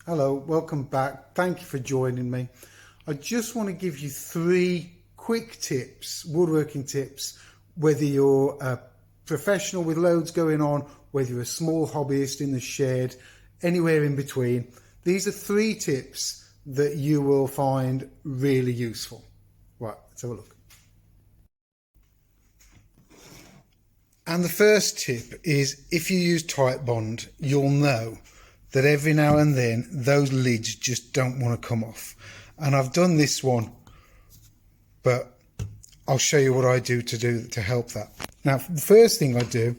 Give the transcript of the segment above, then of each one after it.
Hello, welcome back. Thank you for joining me. I just want to give you 3 quick tips, woodworking tips, whether you're a professional with loads going on, whether you're a small hobbyist in the shed, anywhere in between. These are 3 tips that you will find really useful. Right, let's have a look. And the first tip is, if you use Titebond, you'll know that every now and then those lids just don't want to come off. And I've done this one, but I'll show you what I do to help that. Now, the first thing I do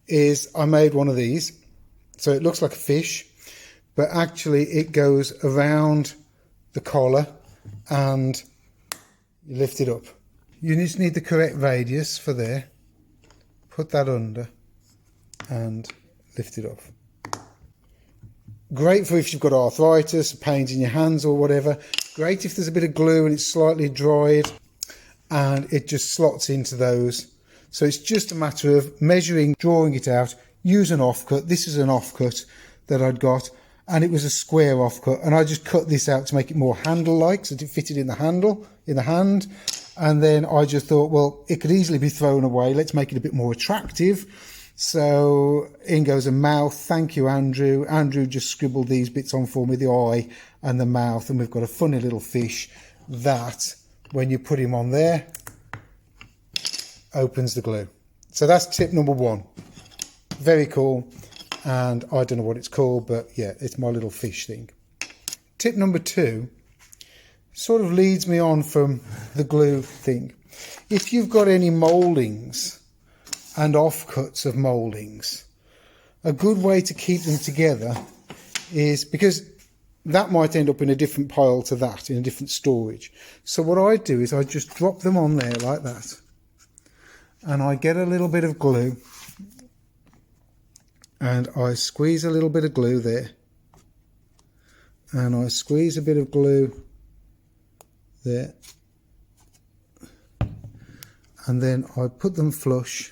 is I made one of these. So it looks like a fish, but actually it goes around the collar and you lift it up. You just need the correct radius for there. Put that under and lift it off. Great for if you've got arthritis, pains in your hands or whatever. Great if there's a bit of glue and it's slightly dried and it just slots into those. So it's just a matter of measuring, drawing it out, use an offcut. This is an offcut that I'd got and it was a square offcut, and I just cut this out to make it more handle-like so it fitted in the handle, in the hand. And then I just thought, well, it could easily be thrown away. Let's make it a bit more attractive. So in goes a mouth. Thank you, Andrew. Andrew just scribbled these bits on for me, the eye and the mouth. And we've got a funny little fish that, when you put him on there, opens the glue. So that's tip number 1. Very cool. And I don't know what it's called, but yeah, it's my little fish thing. Tip number 2 sort of leads me on from the glue thing. If you've got any mouldings and offcuts of mouldings, a good way to keep them together is, because that might end up in a different pile to that, in a different storage. So what I do is I just drop them on there like that, and I get a little bit of glue and I squeeze a little bit of glue there, and I squeeze a bit of glue there, and then I put them flush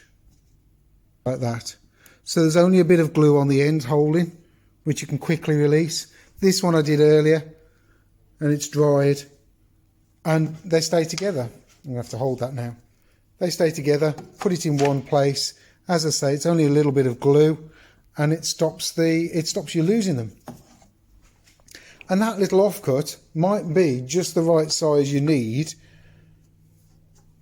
like that. So there's only a bit of glue on the end holding, which you can quickly release. This one I did earlier and it's dried and they stay together. I'm gonna have to hold that now. They stay together, put it in one place. As I say, it's only a little bit of glue and it stops you losing them. And that little offcut might be just the right size you need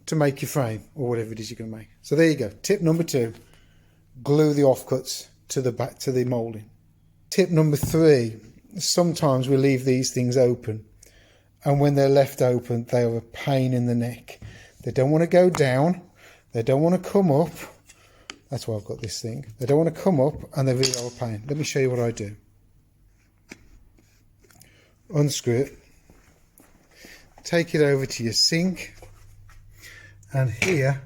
to make your frame or whatever it is you're going to make. So there you go. Tip number 2, glue the offcuts to the back to the moulding. Tip number 3, sometimes we leave these things open, and when they're left open, they are a pain in the neck. They don't want to go down. They don't want to come up. That's why I've got this thing. They don't want to come up and they really are a pain. Let me show you what I do. Unscrew it, take it over to your sink, and here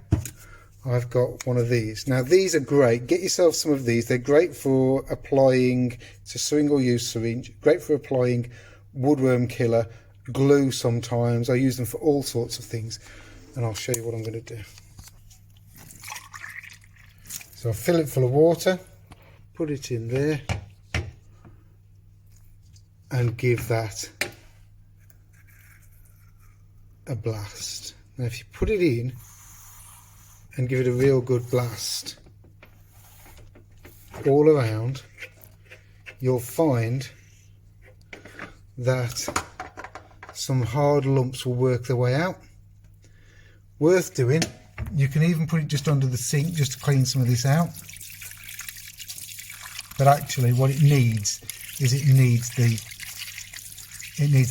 I've got one of these. Now these are great, get yourself some of these. They're great for applying, it's a single use syringe, great for applying woodworm killer, glue sometimes. I use them for all sorts of things, and I'll show you what I'm going to do. So I fill it full of water, put it in there, and give that a blast. Now if you put it in and give it a real good blast all around, you'll find that some hard lumps will work their way out. Worth doing. You can even put it just under the sink just to clean some of this out. But actually what it needs is it needs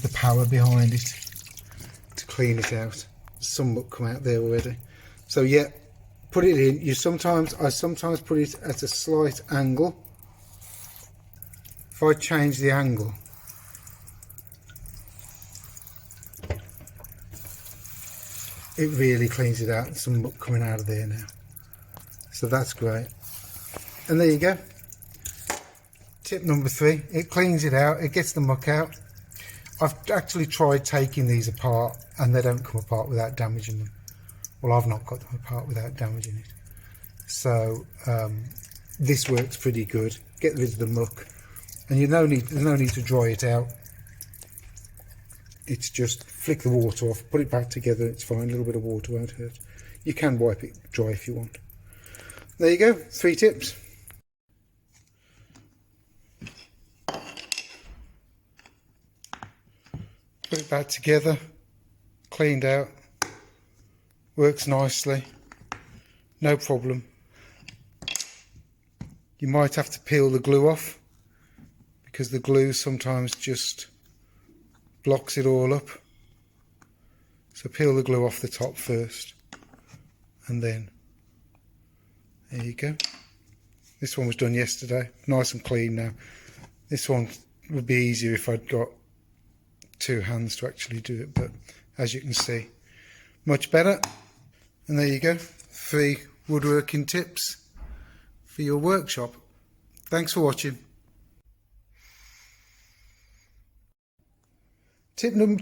the power behind it to clean it out. Some muck come out there already. So yeah, put it in. I sometimes put it at a slight angle. If I change the angle, it really cleans it out. There's some muck coming out of there now. So that's great. And there you go. Tip number 3, it cleans it out, it gets the muck out. I've actually tried taking these apart and they don't come apart without damaging them. Well, I've not got them apart without damaging it. So this works pretty good. Get rid of the muck And there's no need to dry it out. It's just flick the water off, put it back together, it's fine. A little bit of water won't hurt. You can wipe it dry if you want. There you go, 3 tips. Put it back together, cleaned out, works nicely, no problem. You might have to peel the glue off because the glue sometimes just blocks it all up. So peel the glue off the top first, and then there you go. This one was done yesterday, nice and clean now. This one would be easier if I'd got 2 hands to actually do it, but as you can see, much better. And there you go, 3 woodworking tips for your workshop. Thanks for watching. Tip number,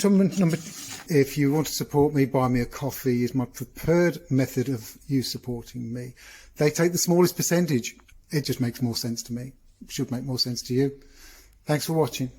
if you want to support me, buy me a coffee is my preferred method of you supporting me. They take the smallest percentage. It just makes more sense to me. It should make more sense to you. Thanks for watching.